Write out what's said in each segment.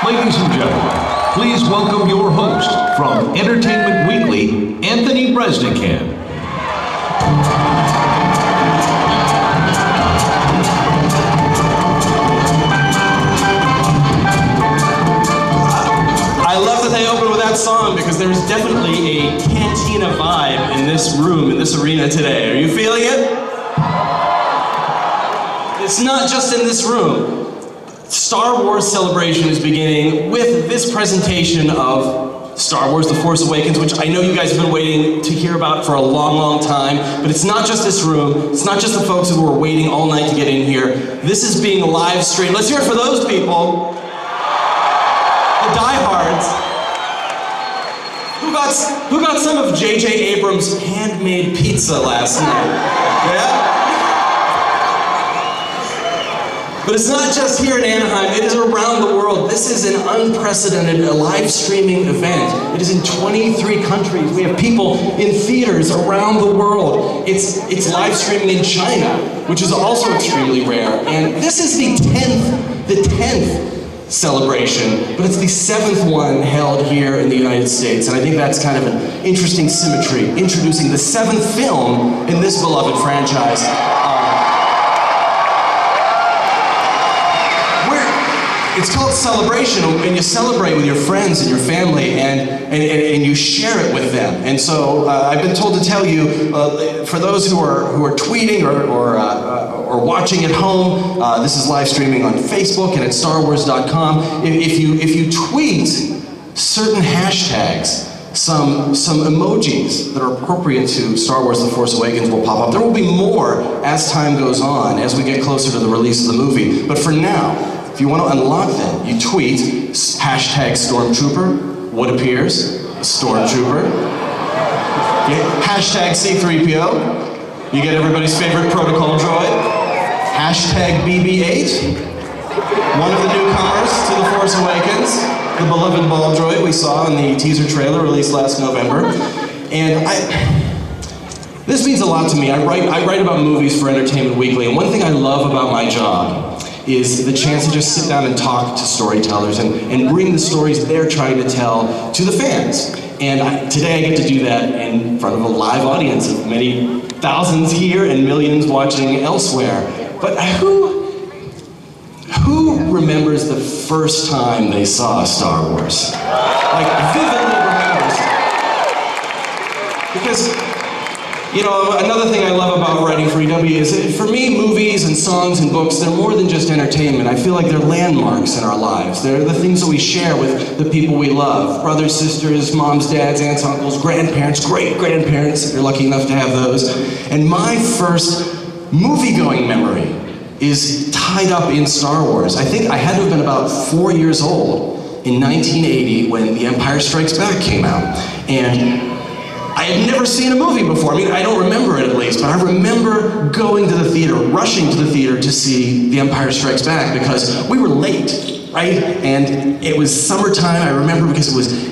Ladies and gentlemen, please welcome your host from Entertainment Weekly, Anthony Bresnikan. I love that they opened with that song because there's definitely a cantina vibe in this room, in this arena today. Are you feeling it? It's not just in this room. Star Wars Celebration is beginning with this presentation of Star Wars: The Force Awakens, which I know you guys have been waiting to hear about for a long, long time, but it's not just this room, it's not just the folks who were waiting all night to get in here. This is being live streamed. Let's hear it for those people, the diehards. Who got some of J.J. Abrams' handmade pizza last night? Yeah? But it's not just here in Anaheim, it is around the world. This is an unprecedented live streaming event. It is in 23 countries. We have people in theaters around the world. It's live streaming in China, which is also extremely rare. And this is the 10th celebration, but it's the 7th one held here in the United States. And I think that's kind of an interesting symmetry, introducing the 7th film in this beloved franchise. It's called Celebration, and you celebrate with your friends and your family, and you share it with them. And so I've been told to tell you, for those who are tweeting or watching at home, this is live streaming on Facebook and at StarWars.com. If you tweet certain hashtags, some emojis that are appropriate to Star Wars: The Force Awakens will pop up. There will be more as time goes on, as we get closer to the release of the movie. But for now, if you want to unlock them, you tweet hashtag Stormtrooper. What appears? A Stormtrooper. Hashtag C-3PO. You get everybody's favorite protocol droid. Hashtag BB-8. One of the newcomers to The Force Awakens. The beloved ball droid we saw in the teaser trailer released last November. And this means a lot to me. I write about movies for Entertainment Weekly, and one thing I love about my job is the chance to just sit down and talk to storytellers and bring the stories they're trying to tell to the fans. And today I get to do that in front of a live audience of many thousands here and millions watching elsewhere. But who remembers the first time they saw Star Wars? Like, vividly remembers. Because, you know, another thing I love about writing for EW is, for me, movies and songs and books, they're more than just entertainment. I feel like they're landmarks in our lives. They're the things that we share with the people we love. Brothers, sisters, moms, dads, aunts, uncles, grandparents, great-grandparents, if you're lucky enough to have those. And my first movie-going memory is tied up in Star Wars. I think I had to have been about 4 years old in 1980 when The Empire Strikes Back came out. And I had never seen a movie before. I mean, I don't remember it at least, but I remember going to the theater, rushing to the theater to see The Empire Strikes Back because we were late, right? And it was summertime, I remember, because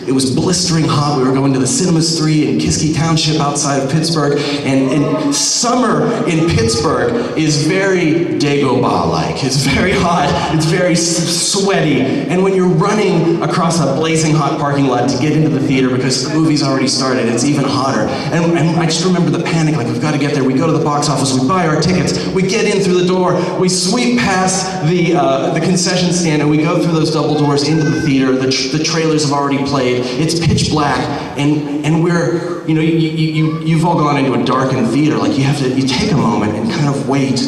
it was blistering hot. We were going to the Cinemas 3 in Kiski Township outside of Pittsburgh, and summer in Pittsburgh is very Dagobah-like. It's very hot, it's very sweaty, and when you're running across a blazing hot parking lot to get into the theater because the movie's already started, it's even hotter. And I just remember the panic, like, we've got to get there. We go to the box office, we buy our tickets, we get in through the door, we sweep past the concession stand, and we go through those double doors into the theater. The trailers have already played. It's pitch black, and we're, you know, you've all gone into a darkened theater. Like, you take a moment and kind of wait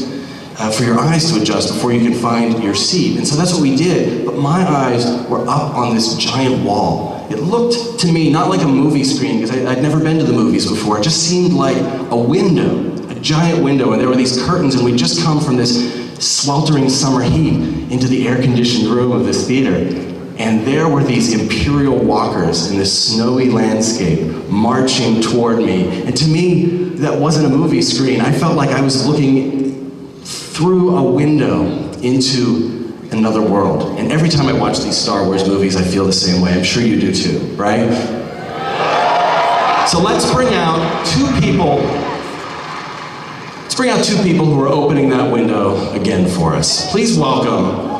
for your eyes to adjust before you can find your seat. And so that's what we did. But my eyes were up on this giant wall. It looked to me not like a movie screen, because I'd never been to the movies before. It just seemed like a window, a giant window, and there were these curtains, and we'd just come from this sweltering summer heat into the air-conditioned room of this theater. And there were these Imperial walkers in this snowy landscape marching toward me. And to me, that wasn't a movie screen. I felt like I was looking through a window into another world. And every time I watch these Star Wars movies, I feel the same way. I'm sure you do too, right? So let's bring out two people who are opening that window again for us. Please welcome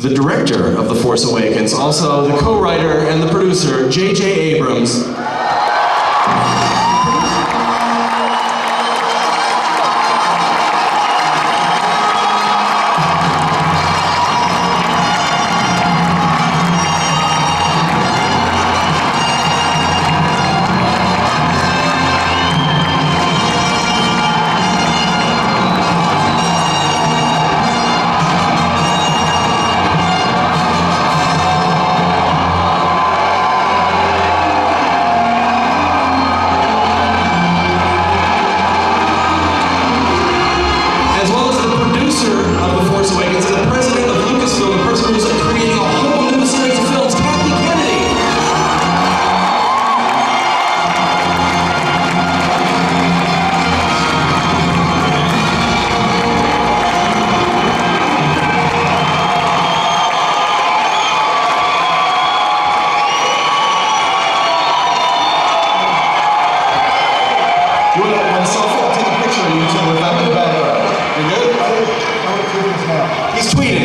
the director of The Force Awakens, also the co-writer and the producer, J.J. Abrams.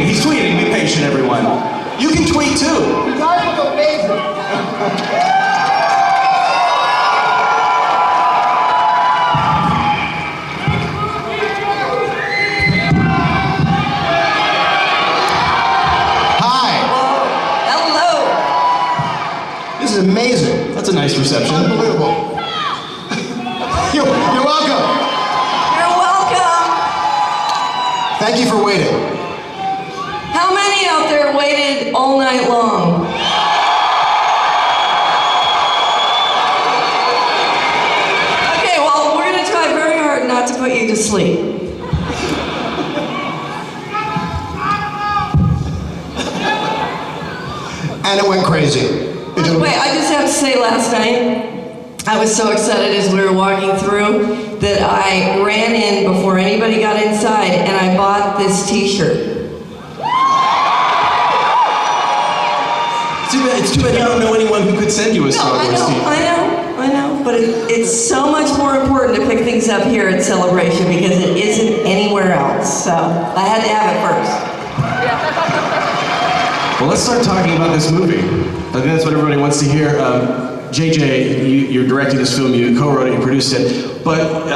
He's tweeting. Be patient, everyone. You can tweet too. You guys look amazing. Hi. Hello. This is amazing. That's a nice reception. Unbelievable. You're welcome. You're welcome. Thank you for waiting. How many out there waited all night long? Okay, well, we're going to try very hard not to put you to sleep. And it went crazy. Wait, I just have to say last night, I was so excited as we were walking through that I ran in before anybody got inside and I bought this t-shirt. It's too bad you don't know anyone who could send you a Star Wars t-shirt. I know, but it's so much more important to pick things up here at Celebration because it isn't anywhere else, so I had to have it first. Well, let's start talking about this movie. I think that's what everybody wants to hear. JJ, you're directing this film, you co-wrote it, you produced it, but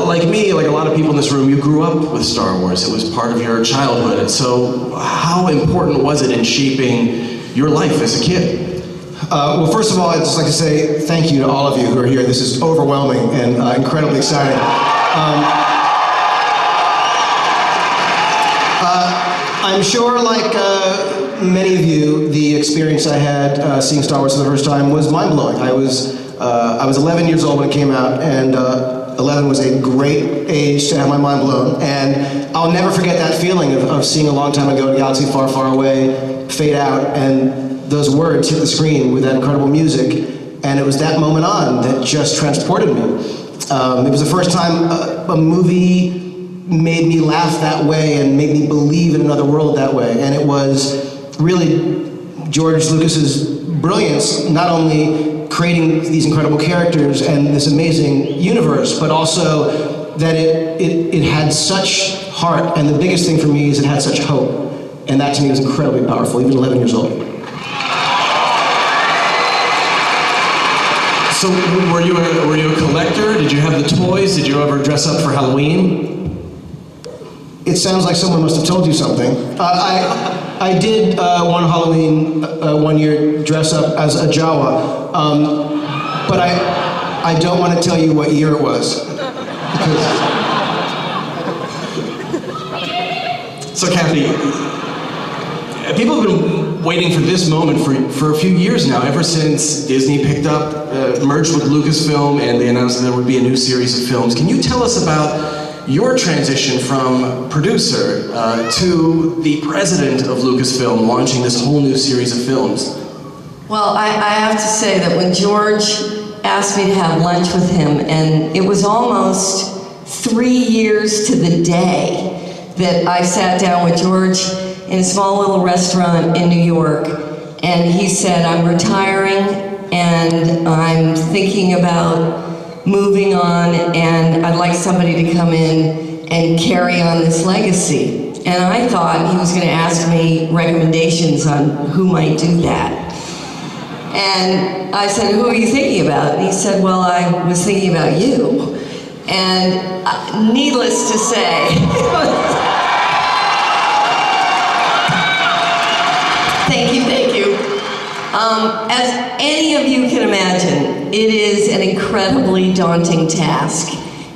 like me, like a lot of people in this room, you grew up with Star Wars. It was part of your childhood, and so how important was it in shaping your life as a kid? Well, first of all, I'd just like to say thank you to all of you who are here. This is overwhelming and incredibly exciting. I'm sure, like many of you, the experience I had seeing Star Wars for the first time was mind-blowing. I was 11 years old when it came out, and 11 was a great age to have my mind blown. And I'll never forget that feeling of seeing a long time ago, a galaxy far, far away, fade out, and those words hit the screen with that incredible music. And it was that moment on that just transported me. It was the first time a movie made me laugh that way and made me believe in another world that way. And it was really George Lucas's brilliance, not only creating these incredible characters and this amazing universe, but also that it had such heart. And the biggest thing for me is it had such hope. And that to me was incredibly powerful, even 11 years old. So were you a collector? Did you have the toys? Did you ever dress up for Halloween? It sounds like someone must have told you something. I did one Halloween one year dress up as a Jawa, but I don't want to tell you what year it was. So Kathy, people have been waiting for this moment for a few years now, ever since Disney picked up, merged with Lucasfilm, and they announced that there would be a new series of films. Can you tell us about your transition from producer to the president of Lucasfilm, launching this whole new series of films? Well, I have to say that when George asked me to have lunch with him, and it was almost 3 years to the day that I sat down with George in a small little restaurant in New York, and he said, I'm retiring and I'm thinking about moving on, and I'd like somebody to come in and carry on this legacy. And I thought he was going to ask me recommendations on who might do that. And I said, who are you thinking about? And he said, well, I was thinking about you. And needless to say, thank you. As any of you can imagine, it is an incredibly daunting task.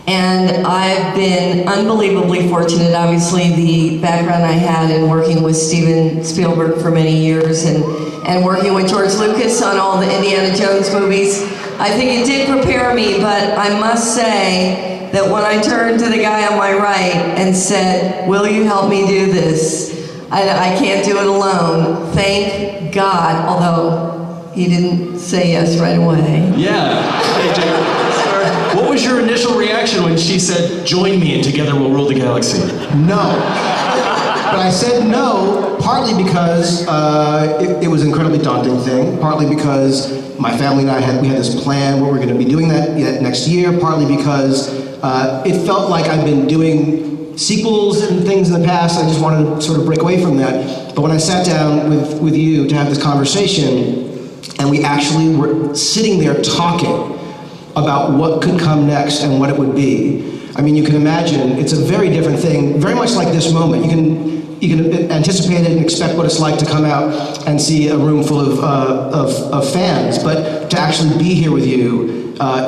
And I've been unbelievably fortunate. Obviously, the background I had in working with Steven Spielberg for many years and working with George Lucas on all the Indiana Jones movies, I think it did prepare me, but I must say that when I turned to the guy on my right and said, will you help me do this? I can't do it alone. Thank God, although he didn't say yes right away. Yeah. Hey, Jake, what was your initial reaction when she said, join me and together we'll rule the galaxy? No. But I said no, partly because it was an incredibly daunting thing, partly because my family and we had this plan where we're going to be doing that next year, partly because it felt like I've been doing sequels and things in the past. I just wanted to sort of break away from that. But when I sat down with you to have this conversation, and we actually were sitting there talking about what could come next and what it would be. I mean, you can imagine, it's a very different thing, very much like this moment. You can anticipate it and expect what it's like to come out and see a room full of fans, but to actually be here with you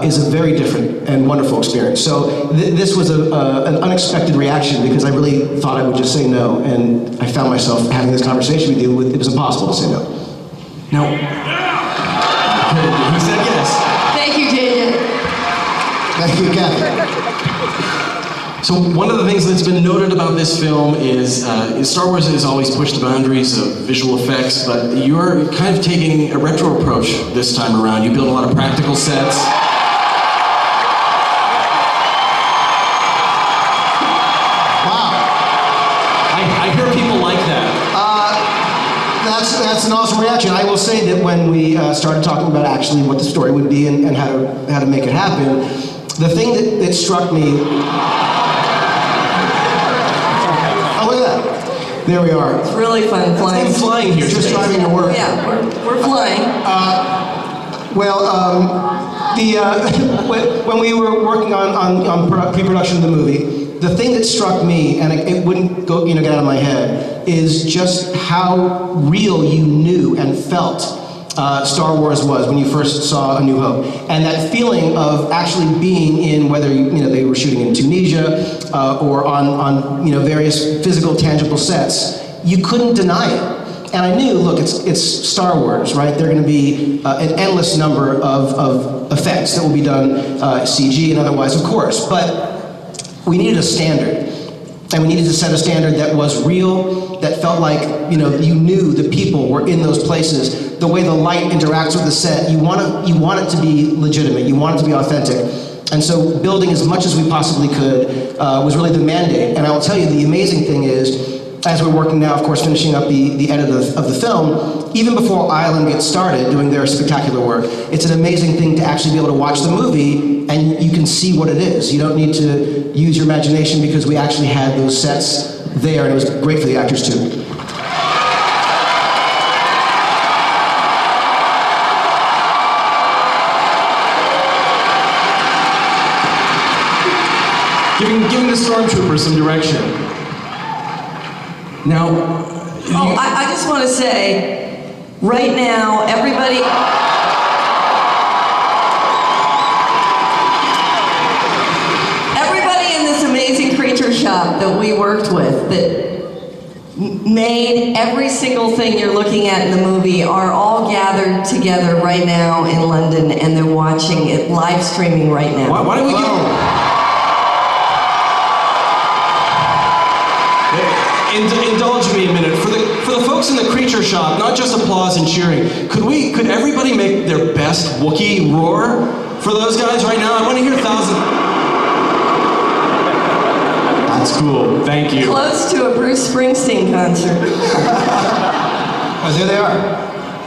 is a very different and wonderful experience. So this was an unexpected reaction because I really thought I would just say no, and I found myself having this conversation with you. It was impossible to say no. Now, he said yes. Thank you, JJ. Thank you, Kathy. So one of the things that's been noted about this film is Star Wars has always pushed the boundaries of visual effects, but you're kind of taking a retro approach this time around. You build a lot of practical sets. Wow. I hear people like that. That's an awesome reaction. I will say that when we started talking about actually what the story would be and how to make it happen, the thing that struck me. Oh, look at that! There we are. It's really fun flying. It's flying here. Just driving to work. Yeah, we're flying. When we were working on pre-production of the movie, the thing that struck me, and it wouldn't go, get out of my head, is just how real you knew and felt Star Wars was when you first saw A New Hope, and that feeling of actually being in, whether they were shooting in Tunisia or on various physical, tangible sets, you couldn't deny it. And I knew, look, it's Star Wars, right? There are going to be an endless number of effects that will be done, CG and otherwise, of course, but we needed a standard. And we needed to set a standard that was real, that felt like, you knew the people were in those places. The way the light interacts with the set, you want it to be legitimate, you want it to be authentic. And so building as much as we possibly could was really the mandate. And I will tell you, the amazing thing is, as we're working now, of course, finishing up the edit of the film, even before Island gets started doing their spectacular work, it's an amazing thing to actually be able to watch the movie and you can see what it is. You don't need to use your imagination because we actually had those sets there, and it was great for the actors too. Giving the stormtroopers some direction. Now, I just want to say, right now, everybody in this amazing creature shop that we worked with, that made every single thing you're looking at in the movie, are all gathered together right now in London, and they're watching it, live streaming right now. why don't we indulge me a minute. For the folks in the creature shop, not just applause and cheering, could everybody make their best Wookiee roar for those guys right now? I want to hear thousands. That's cool. Thank you. Close to a Bruce Springsteen concert. Oh, there they are.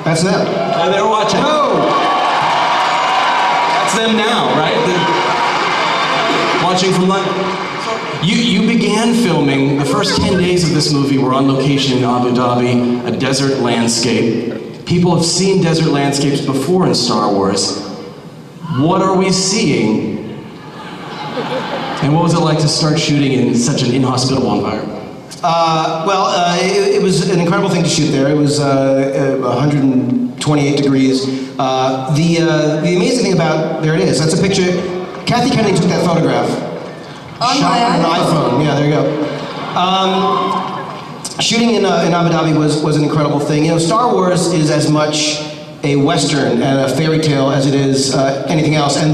That's them. They're watching. Oh! That's them now, right? They're watching from London. You began filming, the first 10 days of this movie were on location in Abu Dhabi, a desert landscape. People have seen desert landscapes before in Star Wars. What are we seeing? And what was it like to start shooting in such an inhospitable environment? It was an incredible thing to shoot there. It was 128 degrees. The amazing thing about, there it is, that's a picture. Kathy Kennedy took that photograph. On Shot my with an iPhone. Yeah, there you go. Shooting in Abu Dhabi was an incredible thing. You know, Star Wars is as much a Western and a fairy tale as it is anything else. And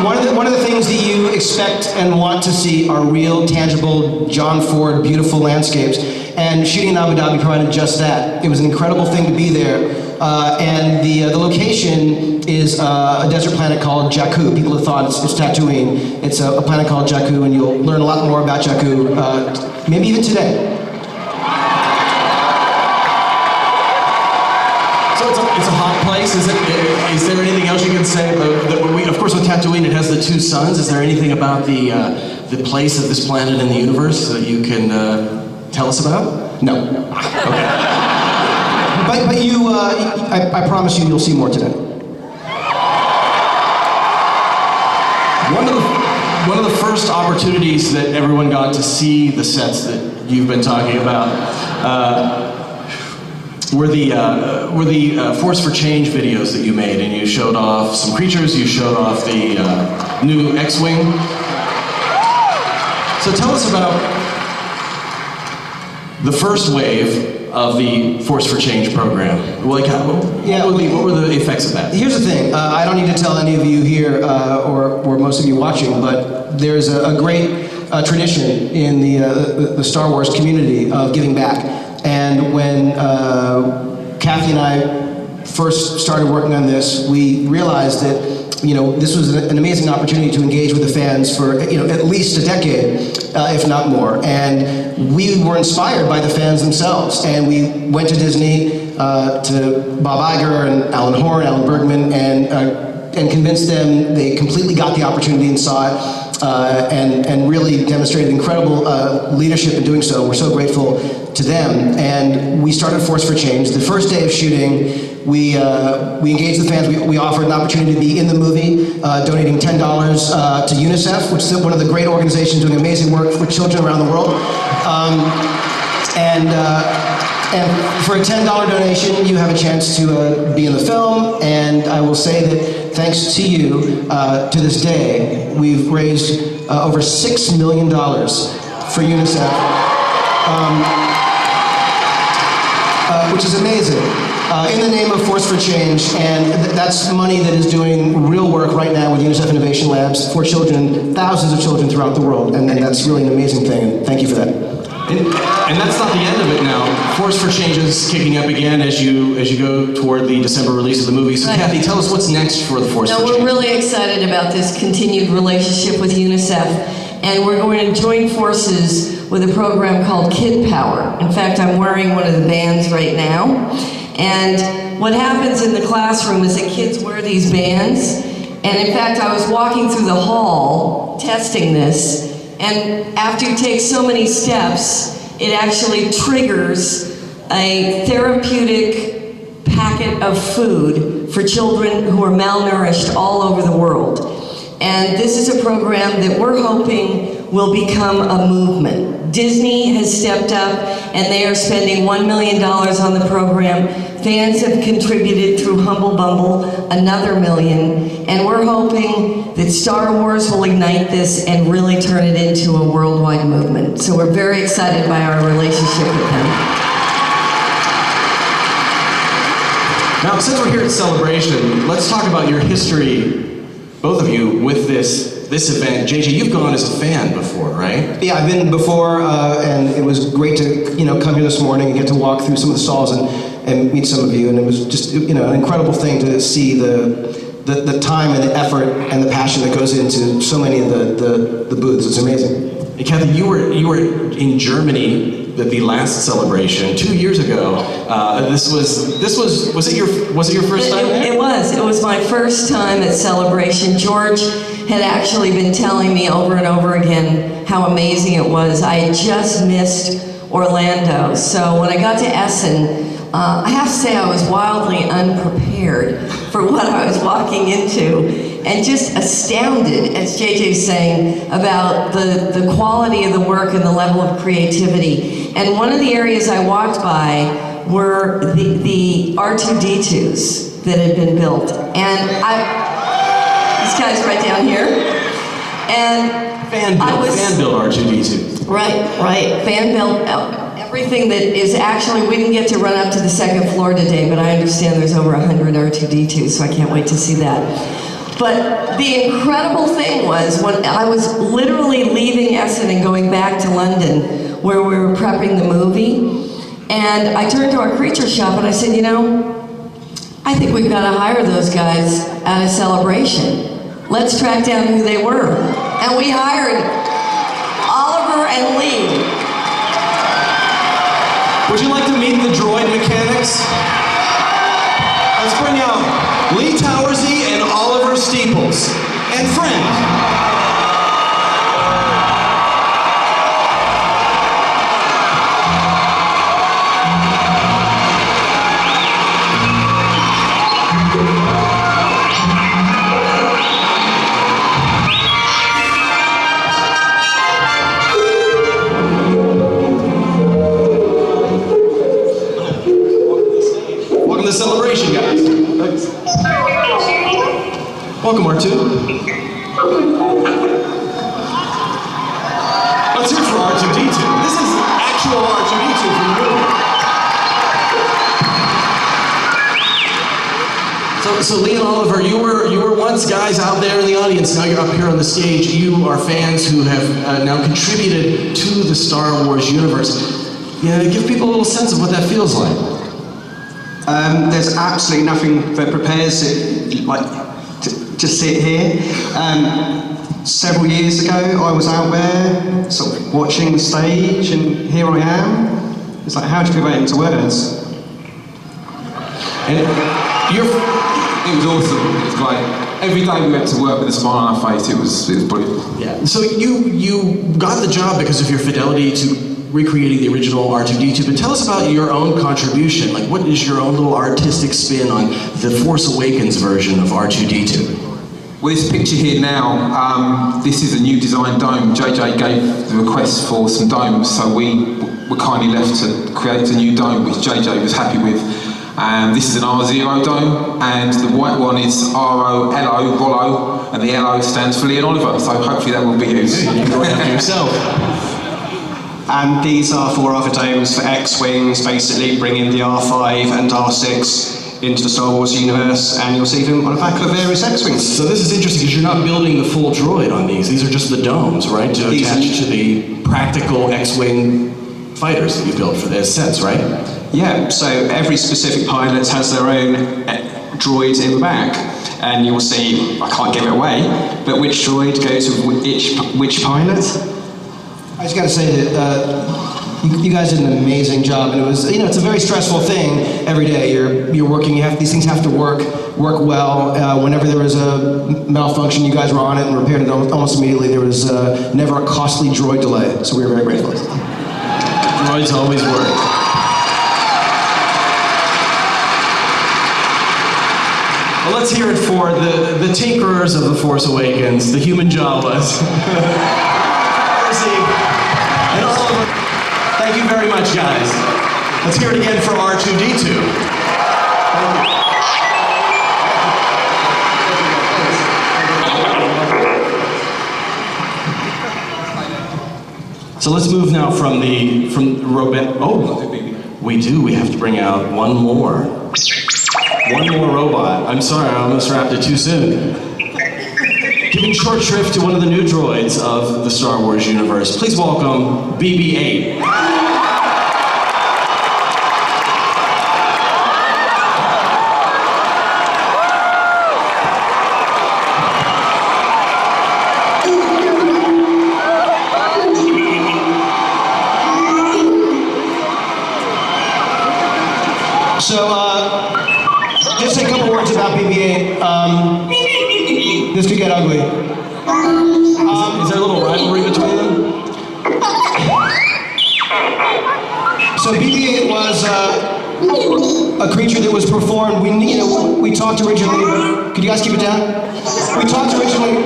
one of the things that you expect and want to see are real, tangible, John Ford, beautiful landscapes. And shooting in Abu Dhabi provided just that. It was an incredible thing to be there. And the location is a desert planet called Jakku. People have thought it's Tatooine. It's a planet called Jakku, and you'll learn a lot more about Jakku, maybe even today. So it's a hot place. Is there anything else you can say about that? Of course, with Tatooine, it has the two suns. Is there anything about the place of this planet in the universe that you can tell us about? No. Okay. But you, I promise you'll see more today. One of the first opportunities that everyone got to see the sets that you've been talking about were the Force for Change videos that you made, and you showed off some creatures. You showed off the new X-wing. So tell us about the first wave of the Force for Change program. Like, what were the effects of that? Here's the thing. I don't need to tell any of you here, or most of you watching, but there's a great tradition in the Star Wars community of giving back. And when Kathy and I first started working on this, we realized that this was an amazing opportunity to engage with the fans for at least a decade, if not more. And we were inspired by the fans themselves, and we went to Disney, to Bob Iger and Alan Horn, Alan Bergman, and convinced them. They completely got the opportunity and saw it, and really demonstrated incredible leadership in doing so. We're so grateful to them. And we started Force for Change. The first day of shooting, we engaged the fans. We offered an opportunity to be in the movie, donating $10 to UNICEF, which is one of the great organizations doing amazing work for children around the world. And for a $10 donation, you have a chance to be in the film. And I will say that thanks to you, to this day, we've raised over $6 million for UNICEF, which is amazing. In the name of Force for Change, and that's money that is doing real work right now with UNICEF Innovation Labs for children, thousands of children throughout the world, and that's really an amazing thing, and thank you for that. And that's not the end of it now. Force for Change is kicking up again as you go toward the December release of the movie. So Kathy, tell us what's next for the Force for Change. We're really excited about this continued relationship with UNICEF, and we're going to join forces with a program called Kid Power. In fact, I'm wearing one of the bands right now. And what happens in the classroom is that kids wear these bands. And in fact, I was walking through the hall testing this. And after you take so many steps, it actually triggers a therapeutic packet of food for children who are malnourished all over the world. And this is a program that we're hoping will become a movement. Disney has stepped up, and they are spending $1 million on the program. Fans have contributed through Humble Bumble another $1 million, and we're hoping that Star Wars will ignite this and really turn it into a worldwide movement. So we're very excited by our relationship with them. Now, since we're here at Celebration, let's talk about your history, both of you, with this event. JJ, you've gone as a fan before, right? Yeah, I've been before, and it was great to come here this morning and get to walk through some of the stalls and meet some of you. And it was just an incredible thing to see the time and the effort and the passion that goes into so many of the booths. It's amazing. Hey, Kathy, you were in Germany at the last Celebration 2 years ago. Was it your first time there? It was my first time at Celebration. George had actually been telling me over and over again how amazing it was. I had just missed Orlando. So when I got to Essen, I have to say I was wildly unprepared for what I was walking into, and just astounded, as JJ's saying, about the quality of the work and the level of creativity. And one of the areas I walked by were the R2-D2s that had been built. And this guy's right down here. And fan built R2-D2. Right. Fan built. Everything that is actually, we didn't get to run up to the second floor today, but I understand there's over 100 R2-D2s, so I can't wait to see that. But the incredible thing was, when I was literally leaving Essen and going back to London, where we were prepping the movie, and I turned to our creature shop and I said, you know, I think we've got to hire those guys at a celebration. Let's track down who they were. And we hired Oliver and Lee. Would you like to meet the droid mechanics? Let's bring out Lee Towersy and Oliver Steeples. And friend. Welcome to the celebration, guys. Welcome, R2. Let's hear it for R2-D2. This is actual R2-D2 from the movie. So Lee and Oliver, you were once guys out there in the audience. Now you're up here on the stage. You are fans who have now contributed to the Star Wars universe. Yeah, give people a little sense of what that feels like. There's absolutely nothing that prepares it like to sit here. Several years ago, I was out there sort of watching the stage, and here I am. It's like, how do you put that into words? And it was awesome. It was like every day we went to work with a smile on our face. It was brilliant. yeah. So you got the job because of your fidelity to recreating the original R2-D2, but tell us about your own contribution. Like, what is your own little artistic spin on the Force Awakens version of R2-D2? Well, this picture here now, this is a new design dome. JJ gave the request for some domes, so we were kindly left to create a new dome, which JJ was happy with. This is an R0 dome, and the white one is R-O-L-O, Rollo, and the L-O stands for Lee and Oliver, so hopefully that will be used. You can go after yourself. And these are 4 other domes for X-Wings, basically bringing the R5 and R6 into the Star Wars universe, and you'll see them on the back of various X-Wings. So this is interesting because you're not building the full droid on these. These are just the domes, right? To attach to the practical X-Wing fighters that you built for this sense, right? Yeah, so every specific pilot has their own droid in the back, and you'll see, I can't give it away, but which droid goes with which pilot. I just got to say that you guys did an amazing job, and it was, you know, it's a very stressful thing every day. You're working. These things have to work well. Whenever there was a malfunction, you guys were on it and repaired it almost immediately. There was never a costly droid delay, so we were very grateful. Droids always work. Well, let's hear it for the tinkerers of the Force Awakens, the human Jawas. And Oliver, thank you very much, guys. Let's hear it again for R2-D2. So let's move now from robot. Oh, we do. We have to bring out one more robot. I'm sorry, I almost wrapped it too soon. Giving short shrift to one of the new droids of the Star Wars universe. Please welcome BB-8. So, just a couple words about BB-8. This could get ugly. Is there a little rivalry between them? So BB-8 was a creature that was performed. We talked originally. Could you guys keep it down? We talked originally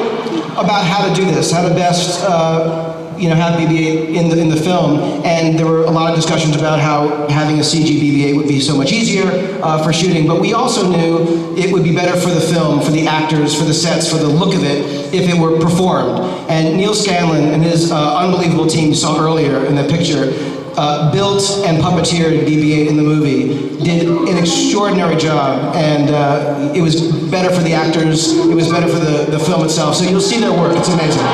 about how to do this, how to best have BB-8 in the film, and there were a lot of discussions about how having a CG BB-8 would be so much easier for shooting, but we also knew it would be better for the film, for the actors, for the sets, for the look of it, if it were performed. And Neil Scanlon and his unbelievable team you saw earlier in the picture built and puppeteered BB-8 in the movie, did an extraordinary job, and it was better for the actors, it was better for the film itself, so you'll see their work, it's amazing.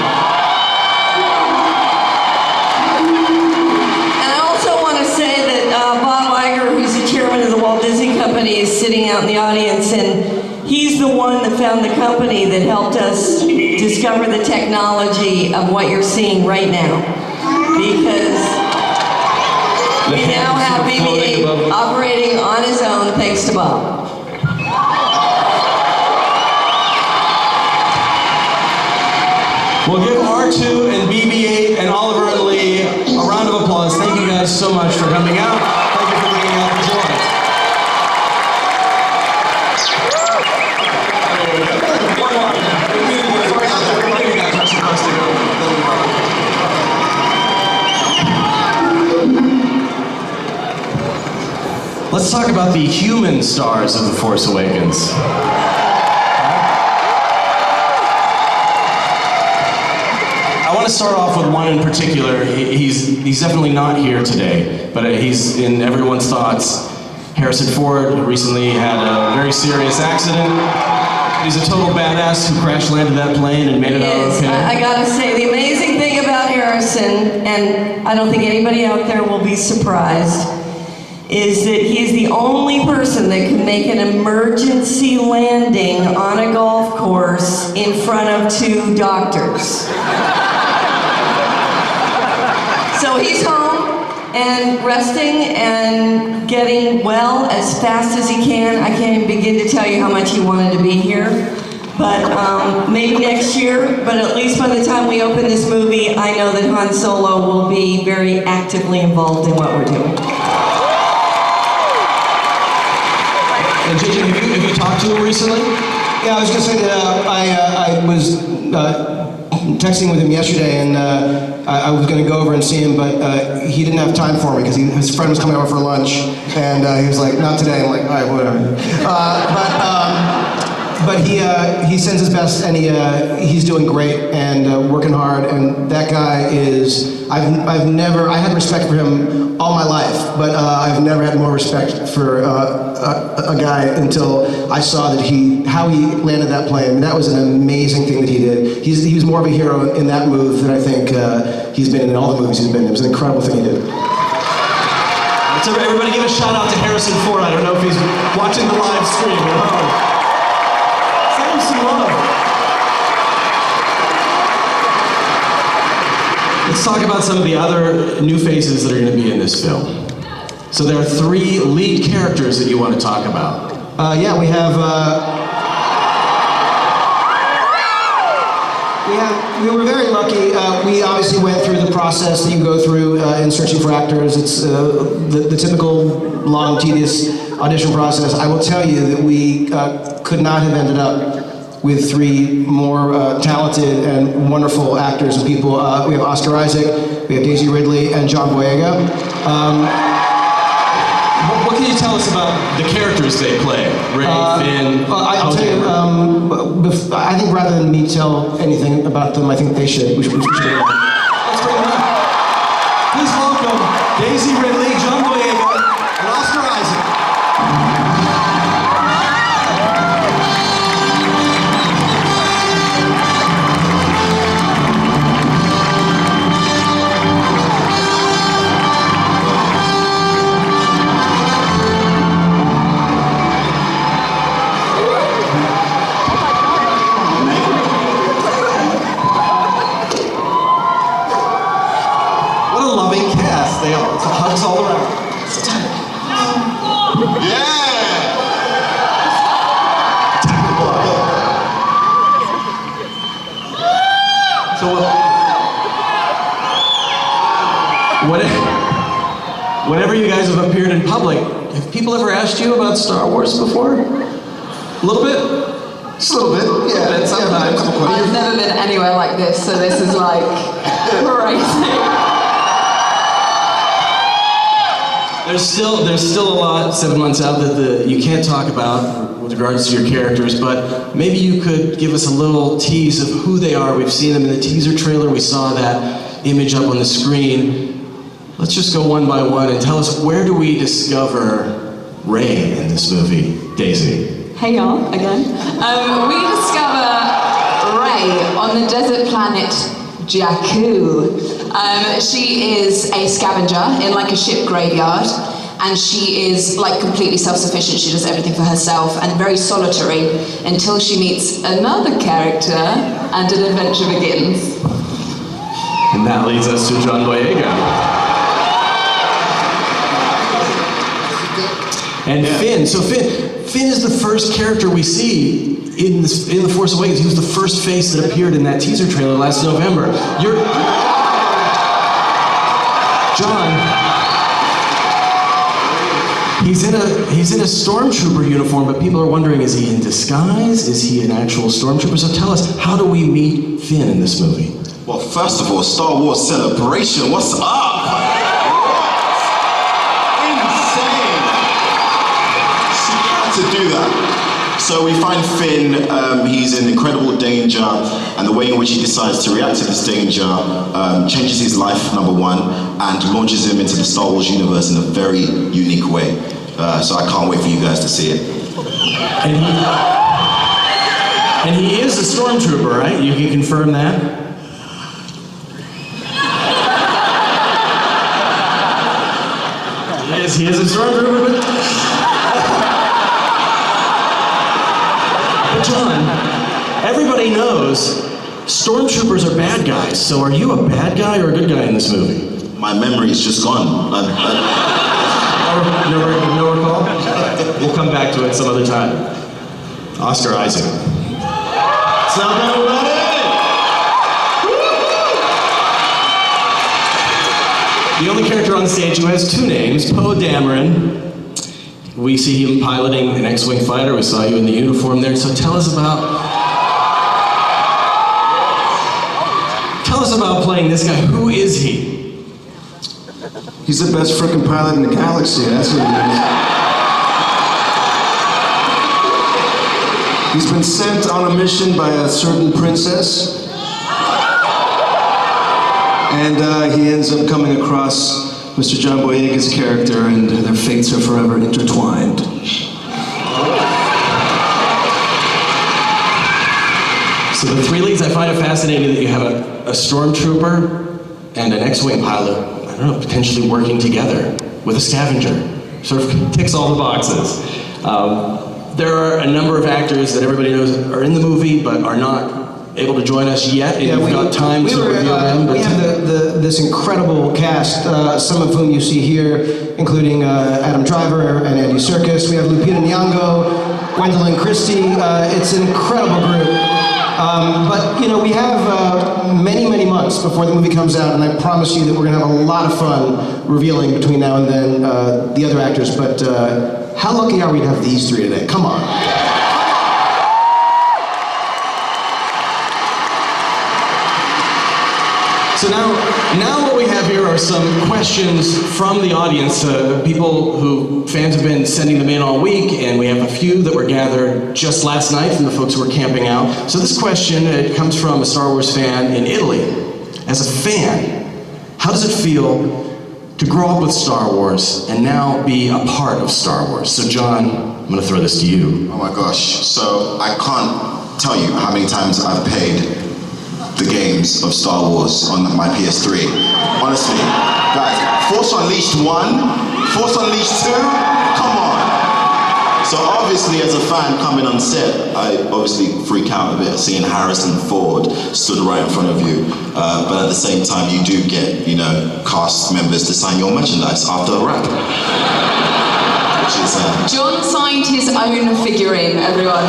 Is sitting out in the audience, and he's the one that found the company that helped us discover the technology of what you're seeing right now, because we now have BB-8 operating on his own thanks to Bob. We'll give R2 and BB-8 and Oliver and Lee a round of applause. Thank you guys so much for coming out. Thank you for being out for joy. Let's talk about the human stars of The Force Awakens. I want to start off with one in particular. He's definitely not here today, but he's in everyone's thoughts. Harrison Ford recently had a very serious accident. He's a total badass who crash landed that plane and made it out okay. I gotta say, the amazing thing about Harrison, and I don't think anybody out there will be surprised, is that he's the only person that can make an emergency landing on a golf course in front of 2 doctors. So he's home and resting and getting well as fast as he can. I can't even begin to tell you how much he wanted to be here. But maybe next year, but at least by the time we open this movie, I know that Han Solo will be very actively involved in what we're doing. And JJ, have you talked to him recently? Yeah, I was going to say that I was texting with him yesterday, and I was going to go over and see him, but he didn't have time for me because his friend was coming over for lunch, and he was like, "Not today." I'm like, "All right, whatever." But he sends his best, and he's doing great and working hard. And that guy is I had respect for him all my life, but I've never had more respect for a guy until I saw that how he landed that plane. I mean, that was an amazing thing that he did. He was more of a hero in that move than I think he's been in all the movies he's been in. It was an incredible thing he did. So everybody give a shout out to Harrison Ford. I don't know if he's watching the live stream at home. Send him some love. Let's talk about some of the other new faces that are going to be in this film. So there are 3 lead characters that you want to talk about. Yeah, we were very lucky. We obviously went through the process that you go through in searching for actors. It's the typical long, tedious audition process. I will tell you that we could not have ended up with 3 more talented and wonderful actors and people. We have Oscar Isaac, we have Daisy Ridley, and John Boyega. What can you tell us about the characters they play? Rey, Finn, I'll tell you, I think rather than me tell anything about them, I think they should. We should. Let's bring them up. Please welcome Daisy Ridley, John Boyega, and Oscar Isaac. whenever you guys have appeared in public, have people ever asked you about Star Wars before? A little bit? Just a little bit, yeah. Sometimes. I've never been anywhere like this, so this is like crazy. There's still a lot 7 months out that you can't talk about with regards to your characters, but maybe you could give us a little tease of who they are. We've seen them in the teaser trailer. We saw that image up on the screen. Let's just go one by one and tell us, where do we discover Rey in this movie, Daisy? Hey y'all, again. We discover Rey on the desert planet Jakku. She is a scavenger in like a ship graveyard, and she is like completely self-sufficient. She does everything for herself and very solitary until she meets another character and an adventure begins. And that leads us to John Boyega. And Finn. So Finn is the first character we see in the Force Awakens. He was the first face that appeared in that teaser trailer last November. John, he's in a stormtrooper uniform, but people are wondering, is he in disguise? Is he an actual stormtrooper? So tell us, how do we meet Finn in this movie? Well, first of all, Star Wars Celebration, what's up? Insane! She had to do that. So we find Finn, he's in incredible danger, and the way in which he decides to react to this danger changes his life, number one, and launches him into the Star Wars universe in a very unique way. So I can't wait for you guys to see it. And he is a stormtrooper, right? You can confirm that? He is a stormtrooper, but John, everybody knows stormtroopers are bad guys. So are you a bad guy or a good guy in this movie? My memory is just gone. No recall? We'll come back to it some other time. Oscar Isaac. It's not bad about it! The only character on stage who has two names, Poe Dameron. We see him piloting an X-Wing fighter. We saw you in the uniform there. So tell us about playing this guy. Who is he? He's the best frickin' pilot in the galaxy, that's what he is. He's been sent on a mission by a certain princess, and he ends up coming across Mr. John Boyega's character, and their fates are forever intertwined. So the three leads, I find it fascinating that you have a stormtrooper and an X-Wing pilot, I don't know, potentially working together with a scavenger. Sort of ticks all the boxes. There are a number of actors that everybody knows are in the movie but are not able to join us yet, and we've got time to reveal them. We have this incredible cast, some of whom you see here, including Adam Driver and Andy Serkis. We have Lupita Nyong'o, Gwendolyn Christie. It's an incredible group. But you know, we have many months before the movie comes out, and I promise you that we're going to have a lot of fun revealing between now and then the other actors. But how lucky are we to have these three today? Come on. So now what we have here are some questions from the audience. Fans have been sending them in all week, and we have a few that were gathered just last night from the folks who were camping out. So this question, it comes from a Star Wars fan in Italy. As a fan, how does it feel to grow up with Star Wars and now be a part of Star Wars? So John, I'm going to throw this to you. Oh my gosh, so I can't tell you how many times I've paid the games of Star Wars on my PS3. Honestly, guys, Force Unleashed 1, Force Unleashed 2, come on. So obviously as a fan coming on set, I obviously freak out a bit seeing Harrison Ford stood right in front of you. But at the same time, you do get, you know, cast members to sign your merchandise after a wrap. Which is, John signed his own figurine, everyone.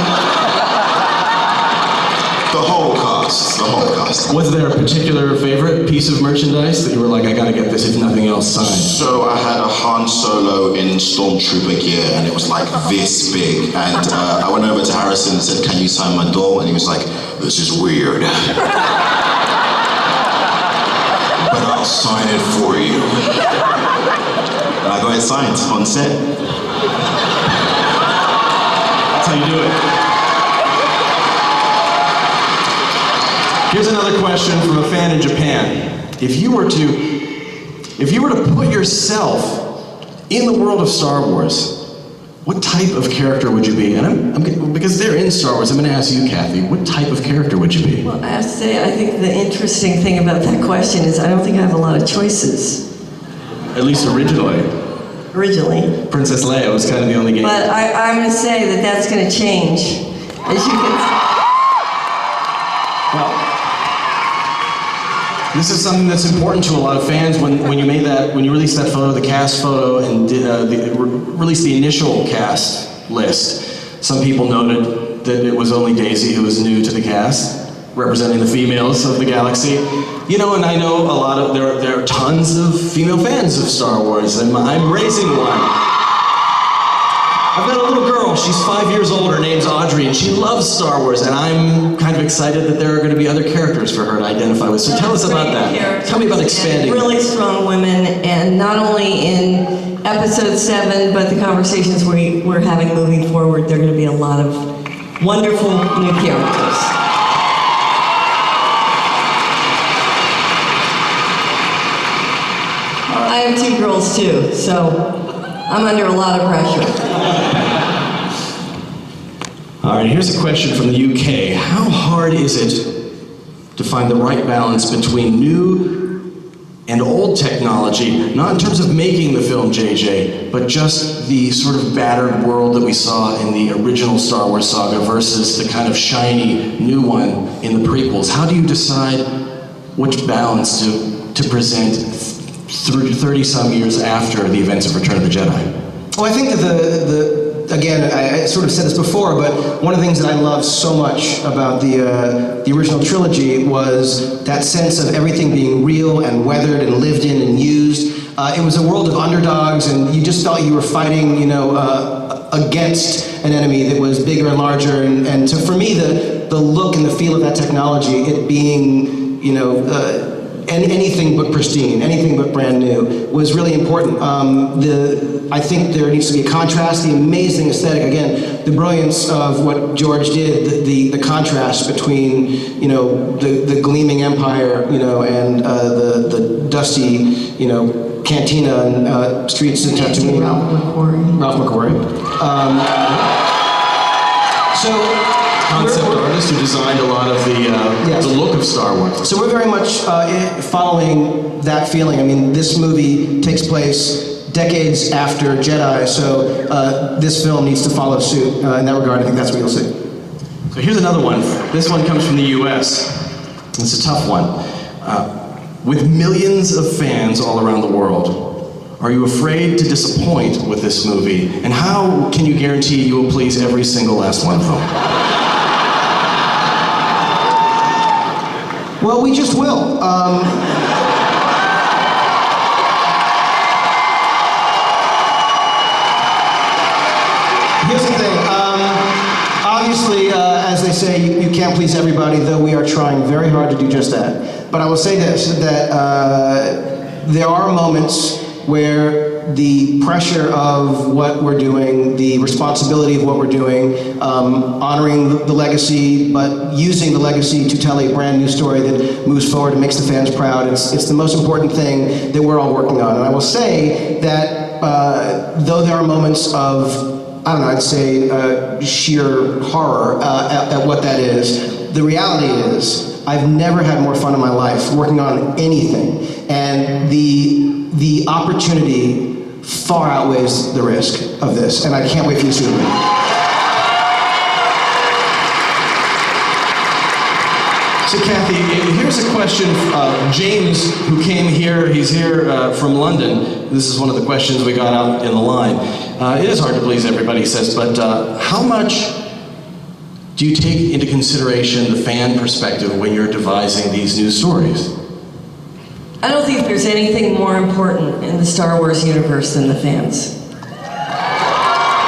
The whole cast. The whole cast. Was there a particular favorite piece of merchandise that you were like, I gotta get this if nothing else signed? So I had a Han Solo in Stormtrooper gear, and it was like this big. And I went over to Harrison and said, "Can you sign my door?" And he was like, "This is weird, but I'll sign it for you." And I got it signed on set. That's how you do it. Here's another question from a fan in Japan. If you were to put yourself in the world of Star Wars, what type of character would you be? And because they're in Star Wars, I'm going to ask you, Kathy, what type of character would you be? Well, I have to say, I think the interesting thing about that question is I don't think I have a lot of choices. At least originally. Princess Leia was kind of the only game. But I'm going to say that that's going to change. As you can Well, this is something that's important to a lot of fans. When you released that photo, the cast photo, and released the initial cast list, some people noted that it was only Daisy who was new to the cast, representing the females of the galaxy. You know, and I know a lot of, there are tons of female fans of Star Wars, and I'm raising one. I've got a little girl, she's 5 years old, her name's Audrey, and she loves Star Wars, and I'm kind of excited that there are going to be other characters for her to identify with. So tell us about that. Tell me about expanding. Really strong women, and not only in Episode 7, but the conversations we're having moving forward, there are going to be a lot of wonderful new characters. I have 2 girls too, so I'm under a lot of pressure. All right, here's a question from the UK. How hard is it to find the right balance between new and old technology, not in terms of making the film, JJ, but just the sort of battered world that we saw in the original Star Wars saga versus the kind of shiny new one in the prequels? How do you decide which balance to present 30-some years after the events of Return of the Jedi? Well, I think that again, I sort of said this before, but one of the things that I love so much about the original trilogy was that sense of everything being real and weathered and lived in and used. It was a world of underdogs, and you just felt you were fighting, against an enemy that was bigger and larger. And so for me, the look and the feel of that technology, it being, anything but pristine, anything but brand new, was really important. I think there needs to be a contrast, the amazing aesthetic, again, the brilliance of what George did, the contrast between, the gleaming empire, and the dusty, cantina and streets in Tatooine. Ralph McQuarrie. Concept artist who designed a lot of the look of Star Wars. So we're very much following that feeling. I mean, this movie takes place decades after Jedi, so this film needs to follow suit in that regard. I think that's what you'll see. So here's another one. This one comes from the US. It's a tough one. With millions of fans all around the world, are you afraid to disappoint with this movie? And how can you guarantee you will please every single last one of them? Well, we just will. Here's the thing. Obviously, as they say, you can't please everybody, though we are trying very hard to do just that. But I will say this, that there are moments where the pressure of what we're doing, the responsibility of what we're doing, honoring the legacy, but using the legacy to tell a brand new story that moves forward and makes the fans proud. It's the most important thing that we're all working on. And I will say that though there are moments of, I'd say sheer horror at what that is, the reality is I've never had more fun in my life working on anything. And the opportunity far outweighs the risk of this, and I can't wait for you to see it. So Kathy, here's a question. James, who came here, he's here from London. This is one of the questions we got out in the line. It is hard to please everybody, he says, but how much do you take into consideration the fan perspective when you're devising these new stories? I don't think there's anything more important in the Star Wars universe than the fans.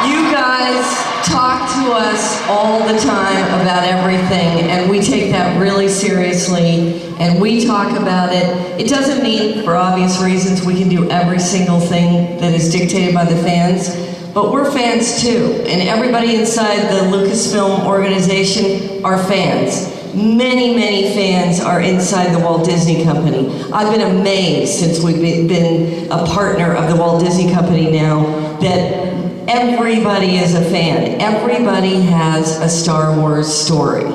You guys talk to us all the time about everything, and we take that really seriously, and we talk about it. It doesn't mean, for obvious reasons, we can do every single thing that is dictated by the fans, but we're fans too, and everybody inside the Lucasfilm organization are fans. Many, many fans are inside the Walt Disney Company. I've been amazed since we've been a partner of the Walt Disney Company now that everybody is a fan. Everybody has a Star Wars story.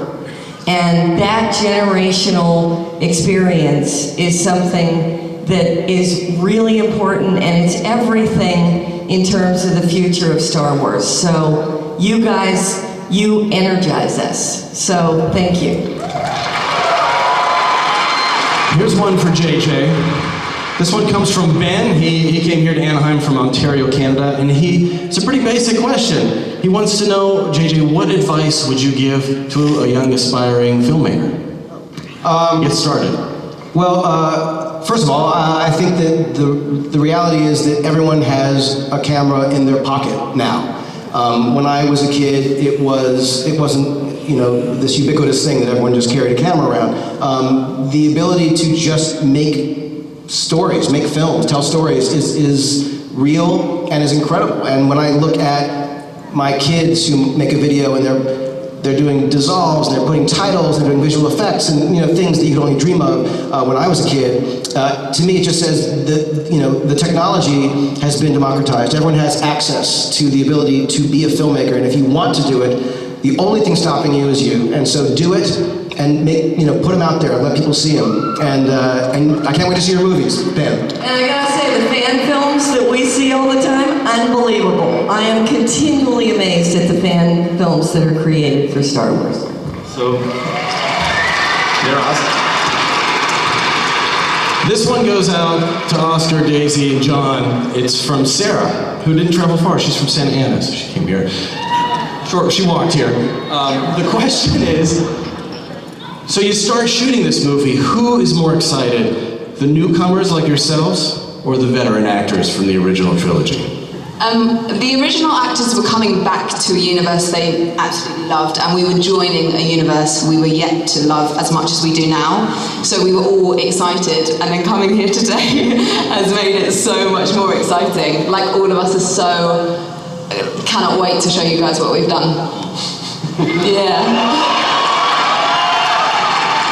And that generational experience is something that is really important, and it's everything in terms of the future of Star Wars. So you guys, you energize us. So thank you. Here's one for JJ. This one comes from Ben. He came here to Anaheim from Ontario, Canada, and it's a pretty basic question. He wants to know, JJ, what advice would you give to a young aspiring filmmaker? Get started. Well, first of all, I think that the reality is that everyone has a camera in their pocket now. When I was a kid, it wasn't this ubiquitous thing that everyone just carried a camera around. The ability to just make stories, make films, tell stories is real and is incredible. And when I look at my kids who make a video and they're doing dissolves, and they're putting titles, and they're doing visual effects, and things that you could only dream of when I was a kid. To me, it just says that the technology has been democratized. Everyone has access to the ability to be a filmmaker, and if you want to do it, the only thing stopping you is you. And so do it, and put them out there, and let people see them. And I can't wait to see your movies, Ben. And I gotta say, the fan films that we see all the time, unbelievable. I am continually amazed at the fan films that are created for Star Wars. So, they're awesome. This one goes out to Oscar, Daisy, and John. It's from Sarah, who didn't travel far. She's from Santa Ana, so she came here. She walked here. The question is, so you start shooting this movie, who is more excited? The newcomers like yourselves, or the veteran actors from the original trilogy? The original actors were coming back to a universe they absolutely loved, and we were joining a universe we were yet to love as much as we do now. So we were all excited, and then coming here today has made it so much more exciting. Like, all of us are so cannot wait to show you guys what we've done. Yeah.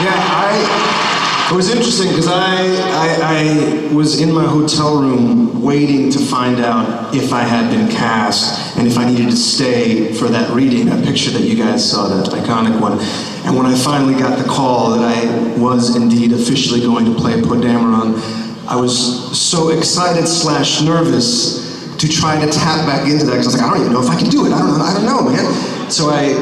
Yeah, it was interesting because I was in my hotel room waiting to find out if I had been cast and if I needed to stay for that reading, that picture that you guys saw, that iconic one. And when I finally got the call that I was indeed officially going to play Poe Dameron, I was so excited / nervous to try to tap back into that, because I was like, I don't even know if I can do it. I don't know, man. So I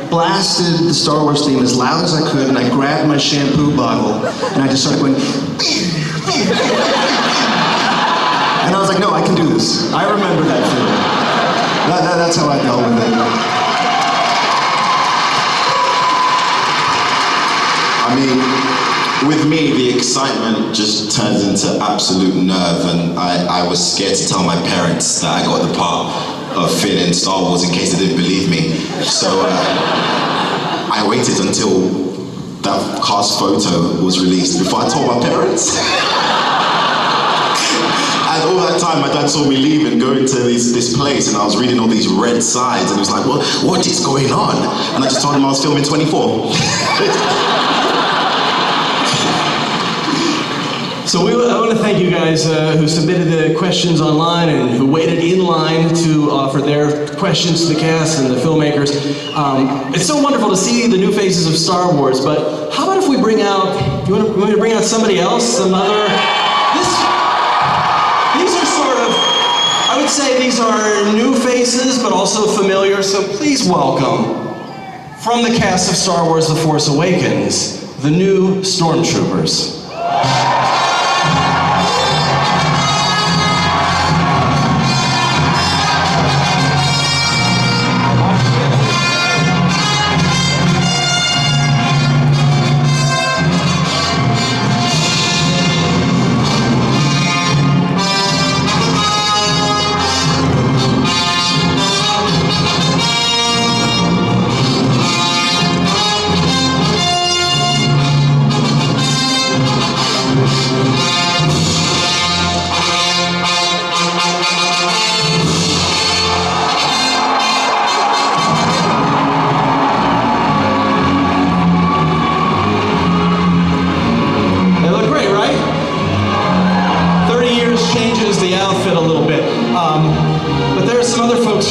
blasted the Star Wars theme as loud as I could, and I grabbed my shampoo bottle, and I just started going, and I was like, no, I can do this. I remember that feeling. That's how I dealt with it. I mean, with me, the excitement just turns into absolute nerve, and I was scared to tell my parents that I got the part of Finn in Star Wars in case they didn't believe me. So I waited until that cast photo was released before I told my parents. And all that time, my dad saw me leave and go into this place, and I was reading all these red signs, and he was like, what is going on? And I just told him I was filming 24. So I want to thank you guys who submitted the questions online and who waited in line to offer their questions to the cast and the filmmakers. It's so wonderful to see the new faces of Star Wars, but how about if we bring out, you want me to bring out somebody else, some other, these are sort of, I would say these are new faces, but also familiar, so please welcome, from the cast of Star Wars: The Force Awakens, the new Stormtroopers.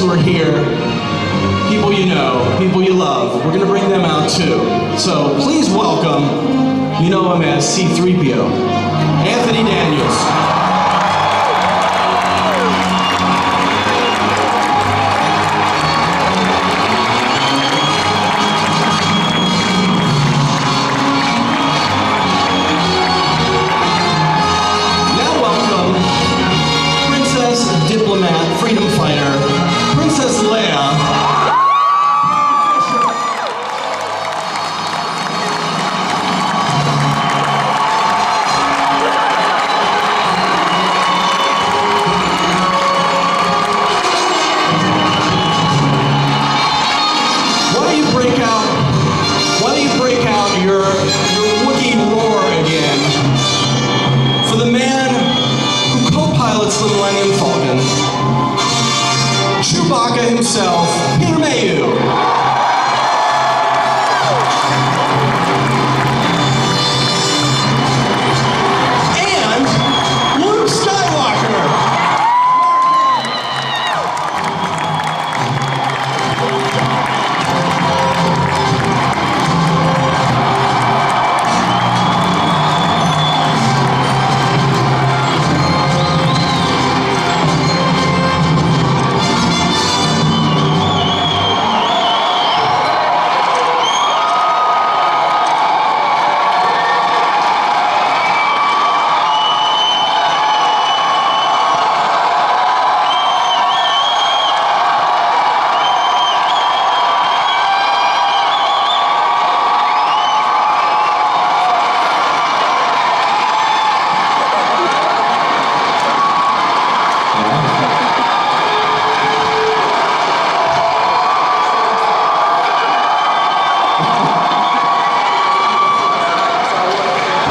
who are here, people you know, people you love, we're going to bring them out too. So please welcome, you know him as C-3PO, Anthony Daniels. Diplomat, freedom fighter, Princess Leia. Why don't you break out your Wookiee roar again for the man who co-pilots the Millennium Falcon, Chewbacca himself, Peter Mayhew. And Luke Skywalker.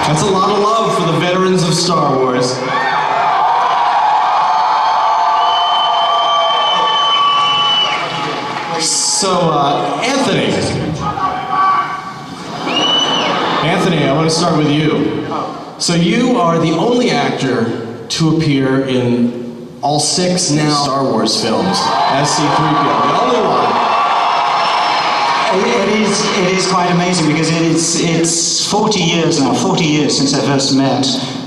That's a lot of love for the veterans of Star Wars. So, Anthony, I want to start with you. So you are the only actor to appear in all 6 now Star Wars films as C-3PO, the only one. It is quite amazing because it's 40 years since I first met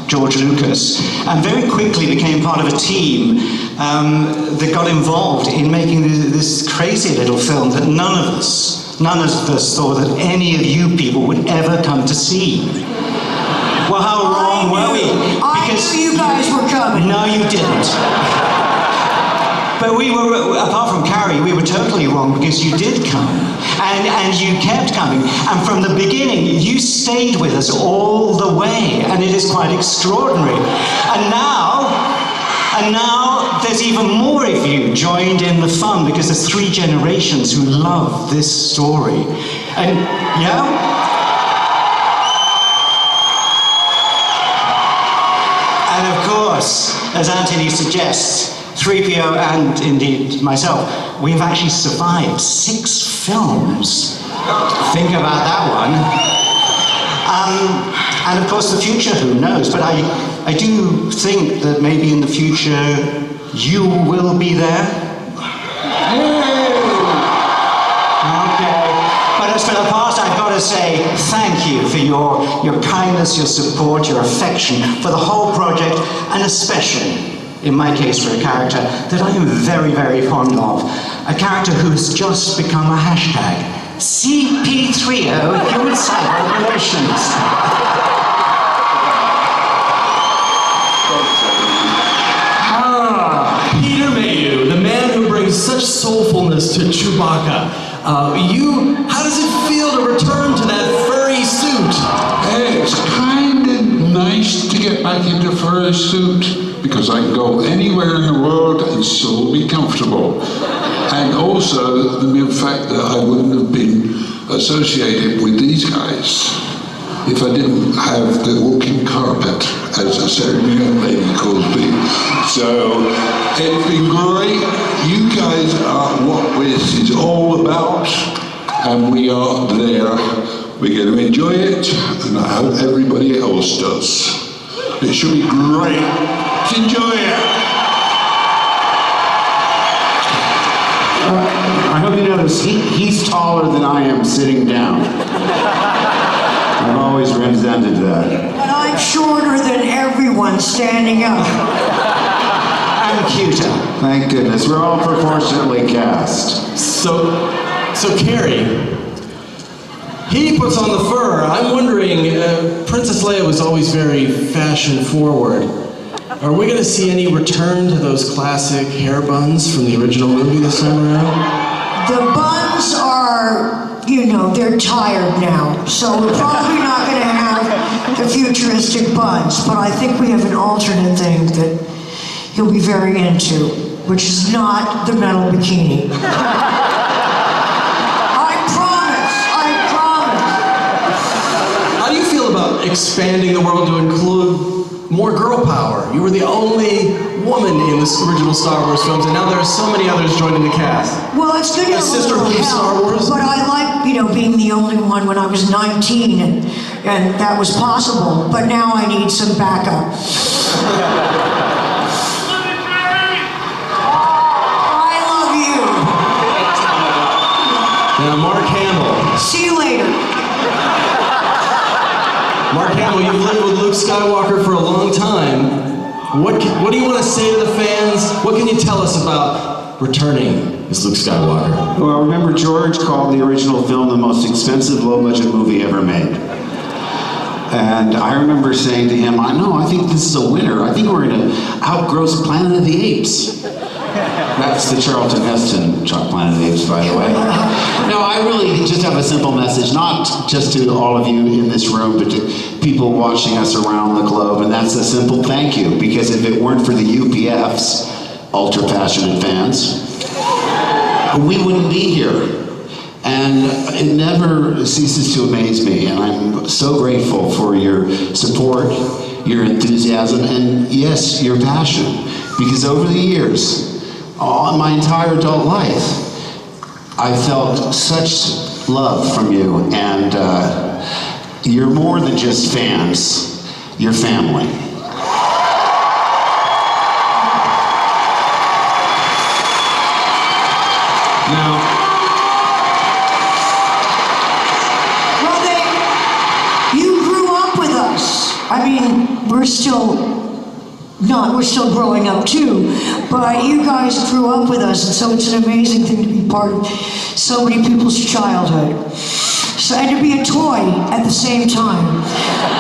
George Lucas, and very quickly became part of a team that got involved in making this crazy little film that none of us thought that any of you people would ever come to see. Well, how wrong were we? Because I knew you guys were coming. No, you didn't. But we were, apart from Carrie, we were totally wrong because you did come. And you kept coming. And from the beginning, you stayed with us all the way. And it is quite extraordinary. And now there's even more of you joined in the fun because there's 3 generations who love this story. And, yeah? And of course, as Anthony suggests, 3PO and indeed myself, we've actually survived 6 films. Think about that one. And of course the future, who knows? But I do think that maybe in the future you will be there. Okay. But as for the past, I've got to say thank you for your kindness, your support, your affection for the whole project, and especially in my case for a character that I am very, very fond of. A character who's just become a hashtag. CP3O, Human Cyber Relations. Peter Mayhew, the man who brings such soulfulness to Chewbacca. How does it feel to return to that furry suit? It's kind of nice to get back into a furry suit because I can go anywhere in the world and still be comfortable. And also the mere fact that I wouldn't have been associated with these guys if I didn't have the walking carpet, as a certain young lady calls me. So it's been great. You guys are what this is all about, and we are there. We're going to enjoy it, and I hope everybody else does. It should be great. Let's enjoy it. I hope you notice he's taller than I am sitting down. I've always resented that. And I'm shorter than everyone standing up. I'm cuter. Thank goodness, we're all proportionately cast. So Carrie, he puts on the fur. I'm wondering, Princess Leia was always very fashion forward. Are we going to see any return to those classic hair buns from the original movie this time around? The buns are, they're tired now. So we're probably not going to have the futuristic buns, but I think we have an alternate thing that he'll be very into, which is not the metal bikini. I promise. How do you feel about expanding the world to include more girl power? You were the only woman in the original Star Wars films, and now there are so many others joining the cast. Well, it's good to have a little Sisterhood of Star help, Wars. but I like, being the only one when I was 19, and that was possible. But now I need some backup. I love you. Now, Mark Hamill. See you later. Mark Hamill, you've lived with Luke Skywalker for a long time. What do you want to say to the fans? What can you tell us about returning as Luke Skywalker? Well, remember George called the original film the most expensive low-budget movie ever made. And I remember saying to him, I think this is a winner. I think we're going to outgross Planet of the Apes. That's the Charlton Heston Planet of the Apes, by the way. No, I really just have a simple message, not just to all of you in this room, but to people watching us around the globe, and that's a simple thank you, because if it weren't for the UPFs, ultra-passionate fans, we wouldn't be here. And it never ceases to amaze me, and I'm so grateful for your support, your enthusiasm, and yes, your passion, because over the years, all my entire adult life, I felt such love from you, and you're more than just fans, you're family. Now, You grew up with us. I mean, we're still growing up too, but you guys grew up with us, and so it's an amazing thing to be part of so many people's childhood. So, and to be a toy at the same time.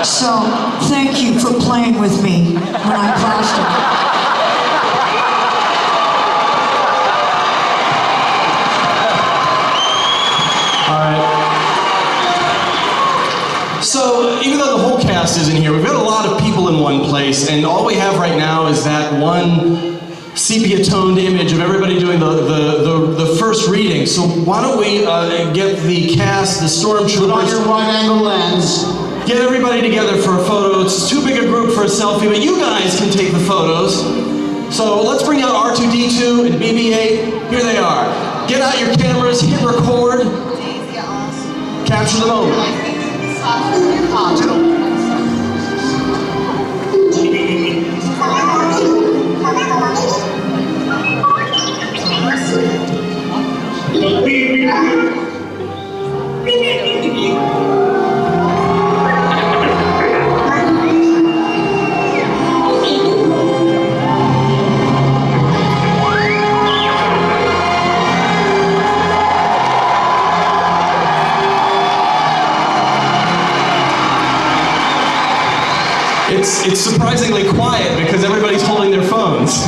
So, thank you for playing with me when I'm plastic. So, even though the whole cast isn't here, we've got a lot of people in one place, and all we have right now is that one sepia-toned image of everybody doing the first reading. So why don't we get the cast, the stormtroopers... Put on your wide-angle lens. Get everybody together for a photo. It's too big a group for a selfie, but you guys can take the photos. So let's bring out R2-D2 and BB-8. Here they are. Get out your cameras, hit record. Capture the moment. It's surprisingly quiet because everybody's holding their phones.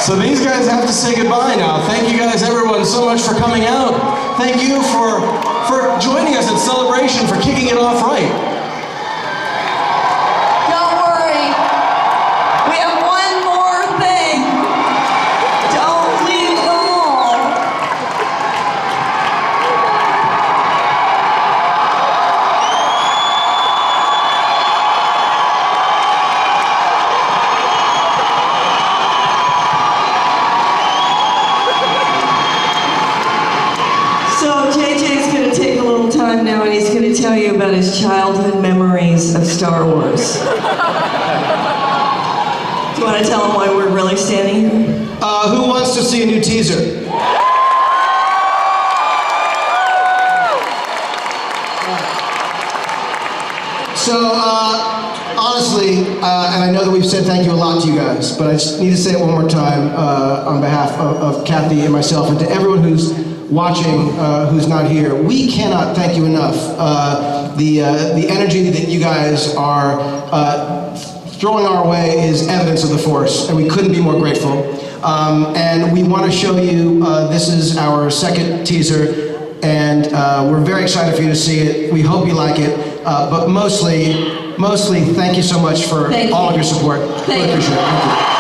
So these guys have to say goodbye now. Thank you guys, everyone, so much for coming out. Thank you for joining us at Celebration, for kicking it off right. Don't worry, tell you about his childhood memories of Star Wars. Do you want to tell him why we're really standing here? Who wants to see a new teaser? So, honestly, and I know that we've said thank you a lot to you guys, but I just need to say it one more time on behalf of Kathy and myself and to everyone who's watching, who's not here. We cannot thank you enough. The energy that you guys are throwing our way is evidence of the Force, and we couldn't be more grateful. And we want to show you, this is our second teaser, and we're very excited for you to see it. We hope you like it, but mostly, thank you so much for all of your support. Thank you. Really appreciate it. Thank you.